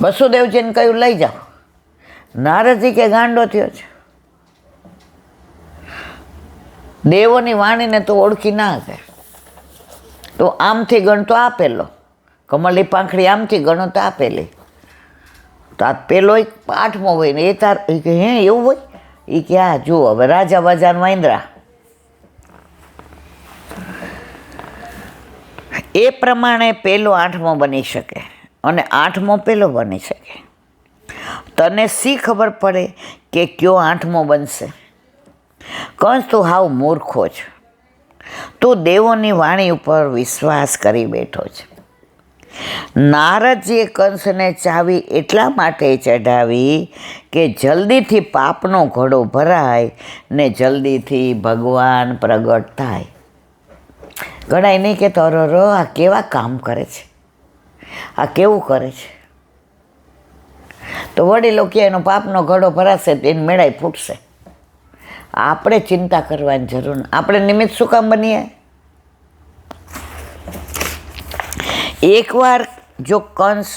વસુદેવજીને કહ્યું લઈ જાઓ. નારદજી કે ગાંડો થયો છે, દેવોની વાણીને તો ઓળખી ના શકે. તો આમથી ગણતો આપેલો, કમળની પાંખડી આમથી ગણો તો આપેલી. તો આ પેલો એક 8મો હોય ને એ તાર એ કે હે એવું હોય? એ કે હા જુઓ હવે રાજા વાજાન વાંદરા. એ પ્રમાણે પેલો 8મો બની શકે અને 8મો પેલો બની શકે. તને શી ખબર પડે કે કયો 8મો બનશે? કંસ તું હાવ મૂર્ખો છે. તું દેવોની વાણી ઉપર વિશ્વાસ કરી બેઠો છે. નારદજીએ કંસને ચાવી એટલા માટે ચઢાવી કે જલ્દીથી પાપનો ઘડો ભરાય ને જલ્દીથી ભગવાન પ્રગટ થાય. ઘણાય નહીં કે તરરો આ કેવા કામ કરે છે, આ કેવું કરે છે. તો વડીલો કે એનો પાપનો ઘડો ભરાશે તેને મેળાઈ ફૂટશે. આપણે ચિંતા કરવાની જરૂર નથી. આપણે નિમિત્ત શું કામ બનીએ? એકવાર જો કંસ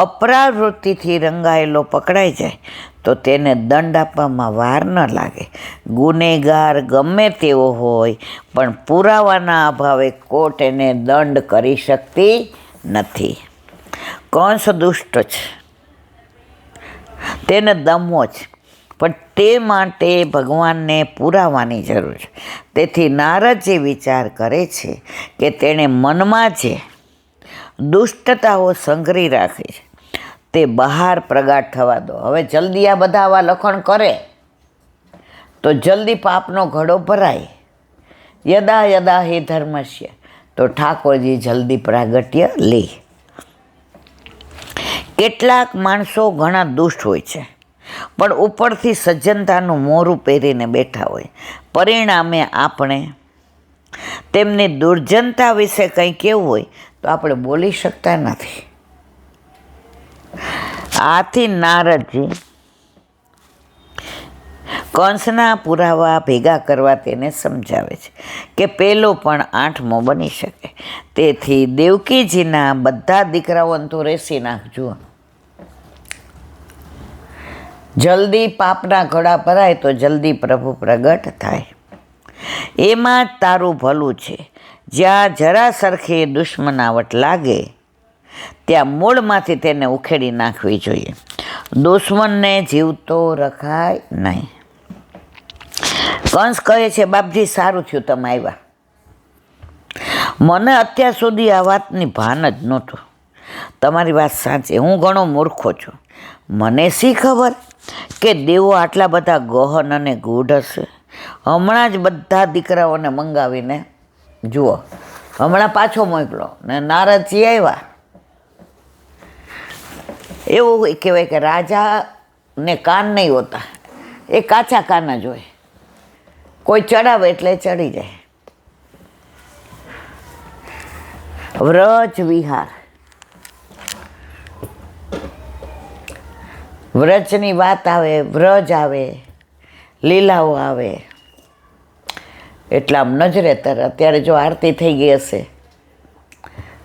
અપરાવૃત્તિથી રંગાયેલો પકડાઈ જાય તો તેને દંડ આપવામાં વાર ન લાગે. ગુનેગાર ગમે તેવો હોય પણ પુરાવાના અભાવે કોર્ટ એને દંડ કરી શકતી નથી. કંસ દુષ્ટ છે, તેને દમવો છે, પણ તે માટે ભગવાનને પુરાવાની જરૂર છે. તેથી નારદજી વિચાર કરે છે કે તેણે મનમાં જે દુષ્ટતાઓ સંઘરી રાખી છે તે બહાર પ્રગટ થવા દો. હવે જલ્દી આ બધા આવા લખણ કરે તો જલ્દી પાપનો ઘડો ભરાય. યદા યદા હે ધર્મસ્ય, તો ઠાકોરજી જલ્દી પ્રાગટ્ય લે. કેટલાક માણસો ઘણા દુષ્ટ હોય છે પણ ઉપરથી સજ્જનતાનું મોરું પહેરીને બેઠા હોય. પરિણામે આપણે તેમની દુર્જનતા વિશે કંઈ કહેવું હોય તો આપણે બોલી શકતા નથી. આથી નારદજી કંસના પુરાવા ભેગા કરવા તેને સમજાવે છે કે પેલો પણ 8મો બની શકે. તેથી દેવકીજીના બધા દીકરાઓને તો રેસી નાખજો. જલ્દી પાપના ઘડા ભરાય તો જલ્દી પ્રભુ પ્રગટ થાય. એમાં જ તારું ભલું છે. જ્યાં જરા સરખી દુશ્મનાવટ લાગે ત્યાં મૂળમાંથી તેને ઉખેડી નાખવી જોઈએ. દુશ્મનને જીવતો રખાય નહીં. કંસ કહે છે બાપજી સારું થયું તમે આવ્યા. મને અત્યાર સુધી આ વાતની ભાન જ નહોતું. તમારી વાત સાચી, હું ઘણો મૂર્ખો છું. મને શી ખબર કે દેવો આટલા બધા ગહન અને ગૂઢ હશે. હમણાં જ બધા દીકરાઓને મંગાવીને જુઓ, હમણાં પાછો મોકલો ને નારદજી આવ્યા. એવું કહેવાય કે રાજાને કાન નહીં હોતા, એ કાચા કાન જ હોય. કોઈ ચડાવે એટલે ચડી જાય. વ્રજ વિહાર, વ્રજની વાત આવે, વ્રજ આવે, લીલાઓ આવે એટલે આમ નજરે તર. અત્યારે જો આરતી થઈ ગઈ હશે,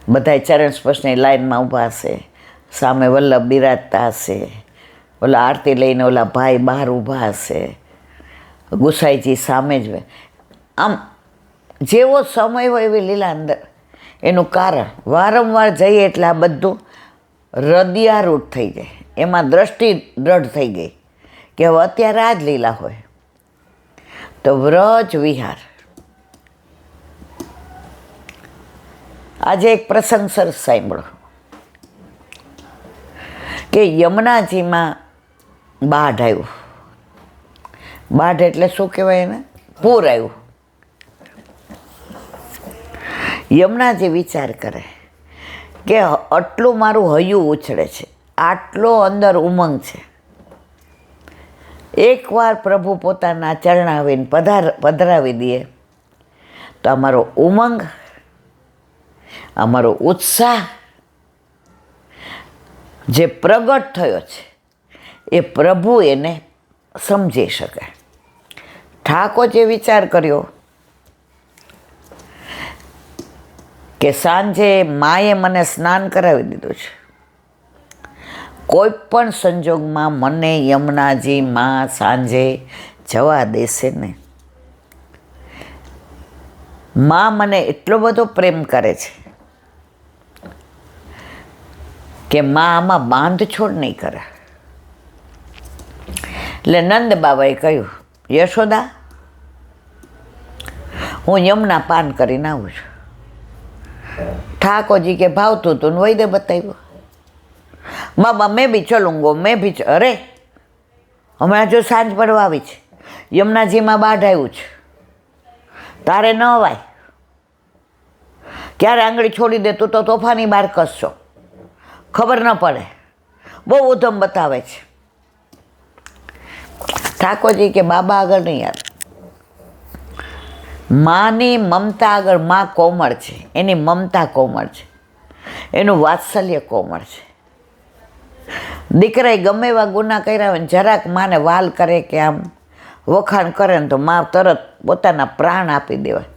બધાય ચરણ સ્પર્શની લાઈનમાં ઊભા હશે, સામે વલ્લભ બિરાજતા હશે, ઓલા આરતી લઈને ઓલા ભાઈ બહાર ઊભા હશે, ગુસાઈજી સામે જ. આમ જેવો સમય હોય એવી લીલા અંદર. એનું કારણ વારંવાર જઈએ એટલે આ બધું હૃદયારૂઢ થઈ જાય. એમાં દ્રષ્ટિ દ્રઢ થઈ ગઈ કે હવે અત્યારે આ જ લીલા હોય. તો વ્રજ વિહાર. આજે એક પ્રસંગ સરસ સાંભળો કે યમુનાજીમાં બાઢ આવ્યું. બાઢ એટલે શું કહેવાય એને? પૂર આવ્યું. યમુનાજી વિચાર કરે કે આટલું મારું હૈયું ઉછળે છે, આટલો અંદર ઉમંગ છે. એકવાર પ્રભુ પોતાના ચરણાવીને પધરાવી દે તો અમારો ઉમંગ, અમારો ઉત્સાહ જે પ્રગટ થયો છે એ પ્રભુ એને સમજી શકે. ઠાકોરજીએ વિચાર કર્યો કે સાંજે માએ મને સ્નાન કરાવી દીધું છે, કોઈ પણ સંજોગમાં મને યમુનાજી માં સાંજે જવા દેશે ને. માં મને એટલો બધો પ્રેમ કરે છે કે માં આમાં બાંધછોડ નહીં કરે. એટલે નંદ બાબાએ કહ્યું, યશોદા, હું યમુના પાન કરીને આવું છું. ઠાકોરજી કે ભાવતું તું ને વૈદે બતાવ્યું. બાબા મેં બી ચલુંગો, મેં બી અરે હમણાં જો સાંજ પડવા આવી છે, યમુનાજીમાં બાઢ આવ્યું છે, તારે ન અવાય. ક્યારે આંગળી છોડી દે તું તો તોફાની બહાર કસશો, ખબર ન પડે, બહુ ઉધમ બતાવે છે. ઠાકોરજી કે બાબા આગળ નહીં યાર, માની મમતા આગળ માં કોમળ છે, એની મમતા કોમળ છે, એનું વાત્સલ્ય કોમળ છે. દીકરાએ ગમે એવા ગુના કર્યા હોય ને જરાક માને વાલ કરે કે આમ વખાણ કરે ને તો મા તરત પોતાના પ્રાણ આપી દેવાય.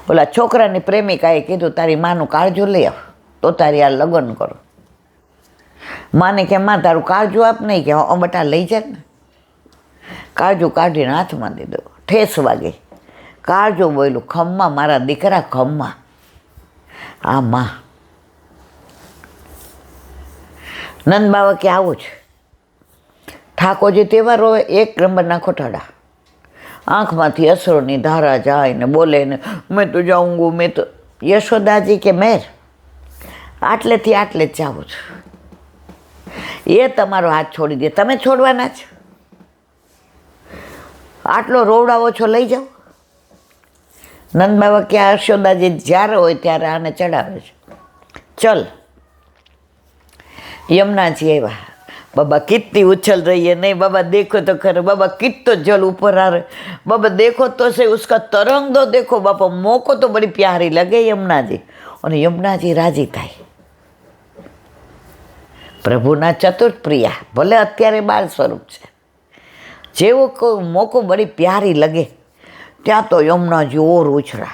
ઓલા છોકરાની પ્રેમિકાએ કીધું, તારી માનું કાળજું લઈ આવ તો તારી આ લગ્ન કરો. માને કે માં તારું કાળજું આપ, નહીં કે બટા લઈ જાય ને. કાળજું કાઢીને હાથમાં દીધું, ઠેસ વાગી. કાળજું બોલ્યું, ખમ્મા મારા દીકરા ખમ્મા. આ માં. નંદ બાબા કે આવું છે. ઠાકોરજી તેવા રોવે, એક નંબરના ખોટાડા. આંખમાંથી અસરોની ધારા જાય ને બોલે ને, મેં તો જાઉંગું, મેં તો. યશોદાજી કે મેર, આટલેથી આટલે જ જાઉં છું. એ તમારો હાથ છોડી દે, તમે છોડવાના છો? આટલો રોવડાવો છો, લઈ જાઓ. નંદ બાબા કે યશોદાજી જ્યારે હોય ત્યારે આને ચડાવે છે. ચલ. यमुनाजी आया, बाबा कितनी उछल रही है, नहीं बाबा देखो तो खरे, बाबा कितो जल ऊपर आ रहे, बाबा देखो तो सही, उसका तरंग दो देखो बापा, मोको तो बड़ी प्यारी लगे यमुना जी. और यमुना जी राजी थाई. प्रभुना चतुर्थ प्रिया, भले अत्यारे बाल स्वरूप है, जेवो को मोको बड़ी प्यारी लगे त्या तो यमुना जी और उछरा.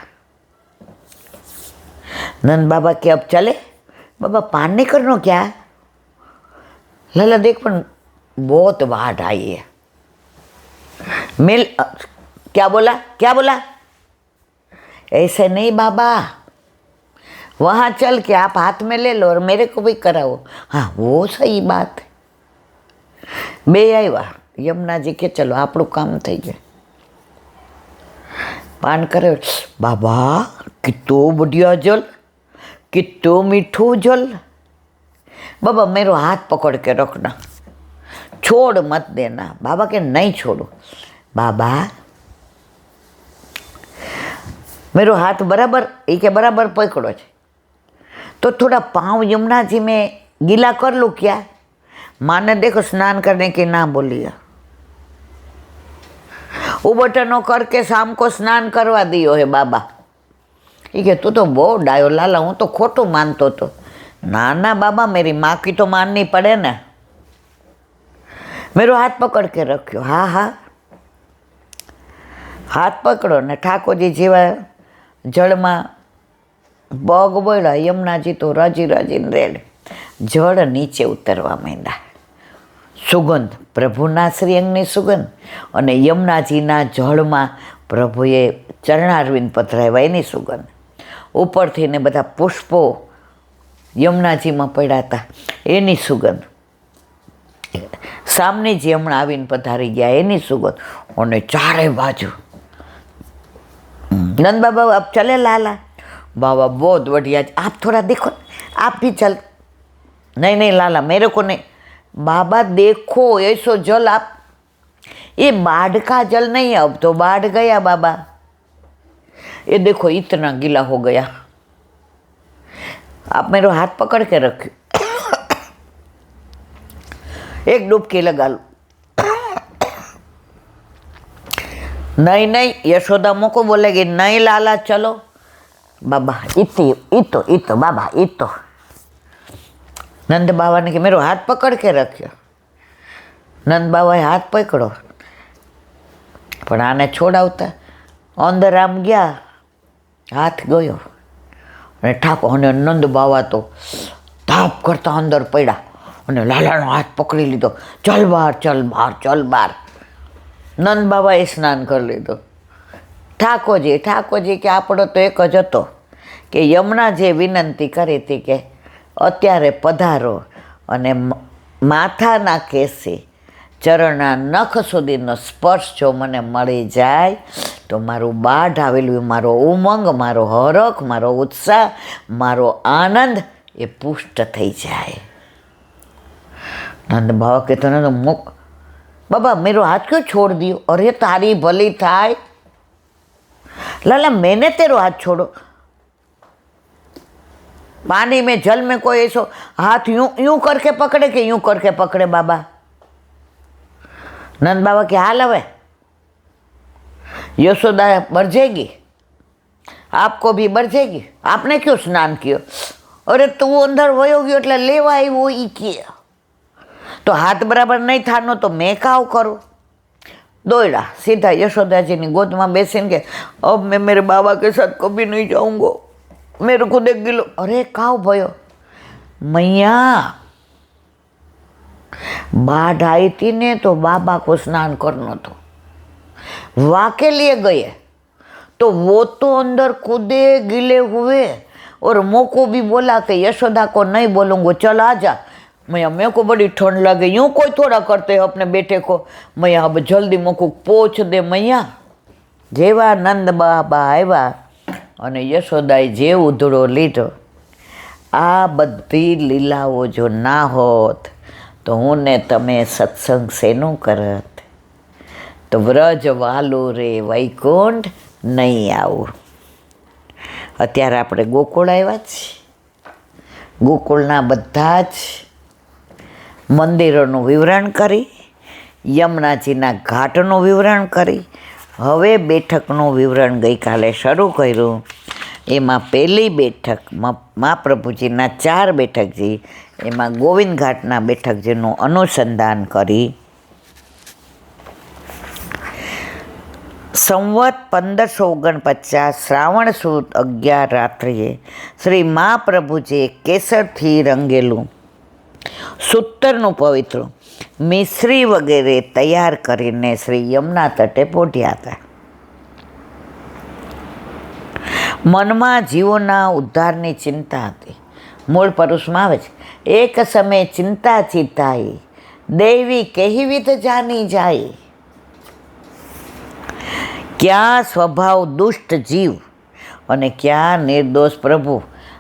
नंद बाबा के अब चले. बाबा पान नहीं करना क्या? लाला देख पर बहुत बाढ़ आई है. मिल क्या बोला, क्या बोला? ऐसे नहीं बाबा, वहाँ चल के आप हाथ में ले लो और मेरे को भी कराओ. हाँ वो सही बात है. बे आया. यमुना जी के चलो આપણું કામ થઈ ગયું. पान करे. बाबा कितो बढ़िया जल, कितो मीठू जल. बाबा मेरे हाथ पकड़ के रखना, छोड़ मत देना. बाबा के नहीं छोड़ो. बाबा मेरे हाथ बराबर, ये के बराबर पकड़ो छे तो थोड़ा पाँव यमुना जी में गीला कर लूँ क्या? माँ ने देखो स्नान करने की ना बोली है, वो बटनों करके शाम को स्नान करवा दियो है बाबा. ये के तू तो बहुत डायो लाला, हूँ तो खोटू मानतो तो. ना ना बाबा, मेरी माँ की तो माननी पड़े ना. मेरे हाथ पकड़ के रखियो. हाँ हाँ हाथ पकड़ो ने. ठाकोरजी जेवा जल में पग बोला, यमुनाजी तो राजी राजी रेड. जल नीचे उतरवा માંડ્યા. सुगंध, प्रभुना श्रीअंगनी सुगंध और यमुनाजीना जलમાં प्रभुए चरणारविंद पधराव्या एनी सुगंध. उपरथी ने बधा पुष्पो यमुनाजीમાં પડ્યા હતા એની સુગંધ. सामने जी हमણાં आवीने पधारी गया एनी सुगंध. और चारे बाजू नंद बाबा अब चले लाला. बाबा बहुत बढ़िया, आप थोड़ा देखो, आप भी चल. नहीं नहीं लाला मेरे को नहीं. बाबा देखो ऐसो जल आप, ये बाढ़ का जल नहीं, अब तो बाढ़ गया बाबा. ये देखो इतना गीला हो गया. आप मेरे हाथ पकड़ के रखियो, एक डुबकी लगा लो. नहीं नहीं यशोदा मोको बोलेगी, नहीं लाला चलो. बाबा इतो बाबा इतो. नंद बाबा ने कि मेरे हाथ पकड़ के रखियो. नंद बाबा हाथ पकड़ो पण आने छोड़ावता अंदर आम गया, हाथ गयो. ठाकुर અને નંદ બાવા તો તાપ કરતા અંદર પડ્યા. અને લાલાનો હાથ પકડી લીધો, ચલ બહાર, ચલ બહાર, ચલ બહાર. નંદ બાબાએ સ્નાન કરી લીધું. ઠાકોરજી કે આપણો તો એક જ હતો કે યમુના જે વિનંતી કરી હતી કે અત્યારે પધારો અને માથાના કેસે ચરણના નખ સુધીનો સ્પર્શ જો મને મળી જાય તો મારું બાઢ આવેલું, મારો ઉમંગ, મારો હરખ, મારો ઉત્સાહ, મારો આનંદ એ પુષ્ટ થઈ જાય. નંદ બાબા કહેતો ને बाबा मेरा हाथ क्यों छोड़ दियो? अरे तारी भली थाय लाला, मैंने तेरो हाथ छोड़ो? पानी में जल में कोई ऐसो हाथ यूं यूं करके पकड़े कि यूं करके पकड़े बाबा? नंद बाबा की हाल हवे यशोदा बढ़ जाएगी, आपको भी बढ़ जाएगी, आपने क्यों स्नान किया? अरे तू अंदर वयो गयो એટલે લેવા આવ્યો ઈ કે तो हाथ बराबर नहीं थानो तो मैं काव करूँ? दौड़ा सीधा यशोदा जी की गोद में बेसीने के अब मैं मेरे बाबा के साथ कभी नहीं जाऊंगा, मेरे को देख गिलो. अरे काव भयो? मैया बाढ़ आई थी ने तो बाबा को स्नान करना तो वाह के लिए गए तो वो तो अंदर कूदे गिले हुए और मोको भी बोला कि यशोदा को नहीं बोलूँगा, चल आ जा. मैया मेरे को बड़ी ठंड लगे, यूँ कोई थोड़ा करते है अपने बेटे को. मैया अब जल्दी मोको पोछ दे मैया. जेवा नंद बाबा आव्या अने यशोदाए जे उधड़ो लीधो, आ बधी लीलाओ जो ना होत तो हूँ ने तमे सत्संग सेनु करत, तो व्रज वालो रे वैकुंठ नहीं आવું. અત્યારે આપણે ગોકુળ આવ્યા છીએ. ગોકુળના બધા જ મંદિરોનું વિવરણ કરી, યમુનાજીના ઘાટનું વિવરણ કરી, હવે બેઠકનું વિવરણ ગઈકાલે શરૂ કર્યું. એમાં પહેલી બેઠક મહાપ્રભુજીના 4 બેઠકજી, એમાં ગોવિંદ ઘાટના બેઠકજીનું અનુસંધાન કરી સંવત 1549 શ્રાવણ સુદ 11 રાત્રિએ શ્રી મહાપ્રભુજીએ કેસરથી રંગેલું સૂતરનું પવિત્ર મિશ્રી વગેરે તૈયાર કરીને શ્રી યમુના તટે પહોંચ્યા હતા. મનમાં જીવોના ઉદ્ધારની ચિંતા હતી. મૂળ પરુષમાં આવે છે, એક સમય ચિંતા ચિતાઈ દેવી કહેવીત જાની જાય. ક્યાં સ્વભાવ દુષ્ટ જીવ અને ક્યાં નિર્દોષ પ્રભુ.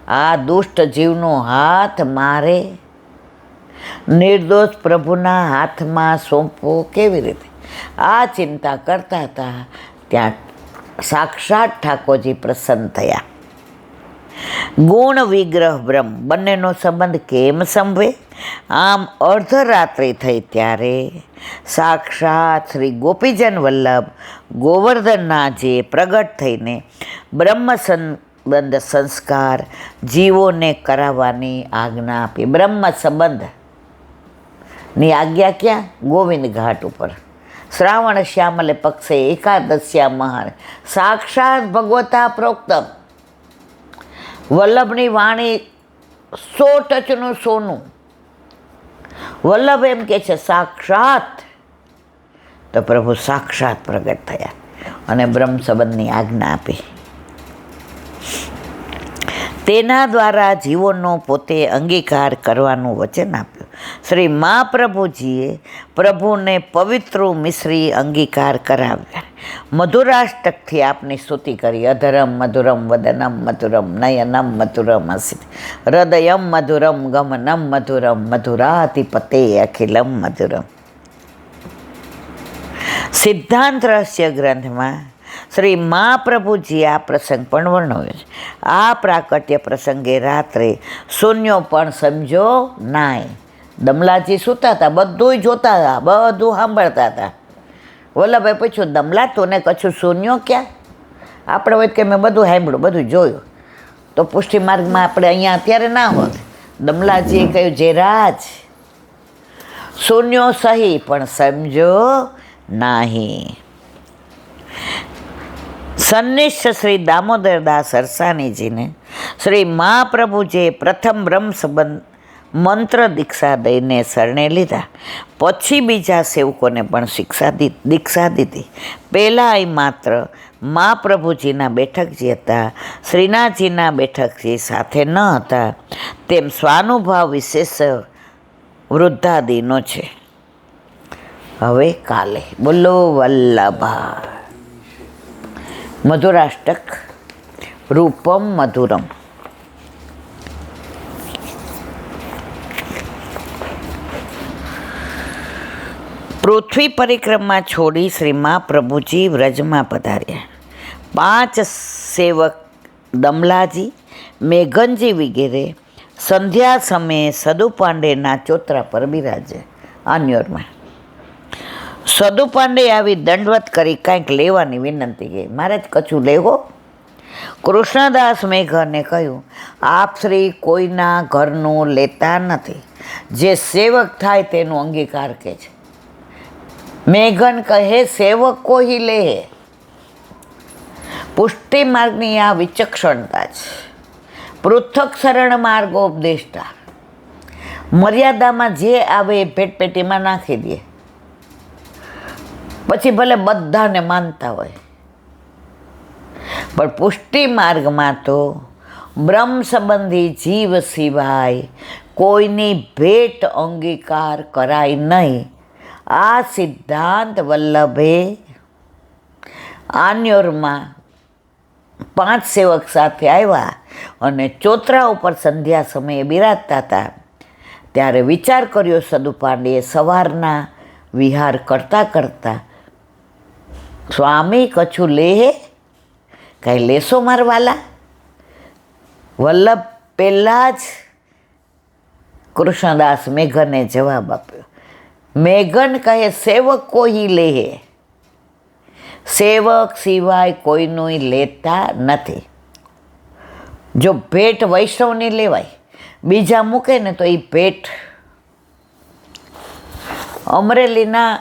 આ દુષ્ટ જીવનો હાથ મારે નિર્દોષ પ્રભુના હાથમાં સોંપવો કેવી રીતે? આ ચિંતા કરતા હતા ત્યાં સાક્ષાત ઠાકોરજી પ્રસન્ન થયા. ગુણ વિગ્રહ બ્રહ્મ બંનેનો સંબંધ કેમ સંભવે? આમ અર્ધરાત્રિ થઈ ત્યારે સાક્ષાત શ્રી ગોપીજન વલ્લભ ગોવર્ધનનાથે પ્રગટ થઈને બ્રહ્મ સંબંધ સંસ્કાર જીવોને કરાવવાની આજ્ઞા આપી. બ્રહ્મ સંબંધની આજ્ઞા ક્યાં? ગોવિંદ ઘાટ ઉપર શ્રાવણ શ્યામલે પક્ષે એકાદશ્યા મહાન સાક્ષાત ભગવતા પ્રોક્તમ. વલ્લભની વાણી 100 ટચનું સોનું. વલ્લભ એમ કે છે સાક્ષાત, તો પ્રભુ સાક્ષાત પ્રગટ થયા અને બ્રહ્મ સંબંધની આજ્ઞા આપી. તેના દ્વારા જીવોનો પોતે અંગીકાર કરવાનું વચન આપ્યું. શ્રી મહાપ્રભુજીએ પ્રભુને પવિત્ર મિશ્રી અંગીકાર કરાવ્યા. મધુરાષ્ટકથી આપની સ્તુતિ કરી. અધરમ મધુરમ વદનમ મધુરમ નયનમ મધુરમ અસિત હૃદયમ મધુરમ ગમનમ મધુરમ મધુરાધિપતે અખિલમ મધુરમ. સિદ્ધાંત રહસ્ય ગ્રંથમાં શ્રી મહાપ્રભુજીએ આ પ્રસંગ પણ વર્ણવ્યો છે. આ પ્રાકટ્ય પ્રસંગે રાત્રે શૂન્યો પણ સમજો નાય. દમલાજી સૂતા હતા, બધું જોતા હતા, બધું સાંભળતા હતા. વલ્લભભાઈ પૂછ્યું, દમલા તોને કશું શૂન્યો ક્યાં? આપણે હોય કે મેં બધું સાંભળ્યું, બધું જોયું, તો પુષ્ટિ માર્ગમાં આપણે અહીંયા અત્યારે ના હોત. દમલાજીએ કહ્યું, જે રાજ શૂન્યો સહી પણ સમજો નહીં. સન્નિષ્ઠ શ્રી દામોદરદાસ સરસાનીજીને શ્રી મહાપ્રભુજીએ પ્રથમ બ્રહ્મ સંબંધ મંત્ર દીક્ષા દઈને શરણે લીધા. પછી બીજા સેવકોને પણ દીક્ષા દીધી. પહેલાં માત્ર મહાપ્રભુજીના બેઠકજી હતા, શ્રીનાથજીના બેઠકજી સાથે ન હતા. તેમ સ્વાનુભાવ વિશેષ વૃદ્ધાદિનો છે. હવે કાલે બોલો વલ્લભા. મધુરાષ્ટક રૂપમ મધુરમ. પૃથ્વી પરિક્રમા છોડી શ્રી મહાપ્રભુજી વ્રજમાં પધાર્યા. 5 સેવક દમલાજી, મેઘનજી વગેરે સંધ્યા સમયે સદુપાંડેના ચોતરા પર બિરાજે. આન્યોરમાં સદુપાંડે આવી દંડવત કરી કાંઈક લેવાની વિનંતી કરી. મારે જ કછું લેવો. કૃષ્ણદાસ મેઘને કહ્યું, આપ શ્રી કોઈના ઘરનું લેતા નથી, જે સેવક થાય તેનો અંગીકાર કે છે. મેઘન કહે, સેવક કોઈ લે. પુષ્ટિ માર્ગની આ વિચક્ષણતા છે. પૃથક શરણ માર્ગોપદેષ્ટા. મર્યાદામાં જે આવે એ પેટપેટીમાં નાખી દે, પછી ભલે બધાને માનતા હોય. પણ પુષ્ટિ માર્ગમાં તો બ્રહ્મ સંબંધી જીવ સિવાય કોઈની ભેટ અંગીકાર કરાય નહીં. આ સિદ્ધાંત વલ્લભે આન્યોરમાં 5 સેવક સાથે આવ્યા અને ચોતરા ઉપર સંધ્યા સમયે બિરાજતા હતા. ત્યારે વિચાર કર્યો સદુપાંડેએ સવારના વિહાર કરતાં કરતાં, સ્વામી કછું લે, કાંઈ લેશો મારવાલા? વલ્લભ પહેલાં જ કૃષ્ણદાસ મેઘને જવાબ આપ્યો. મેઘન કહે, સેવક કોઈ લે. સેવક સિવાય કોઈનું લેતા નથી. જો ભેટ વૈષ્ણવની લેવાય, બીજા મૂકે ને તો એ ભેટ. અમરેલીના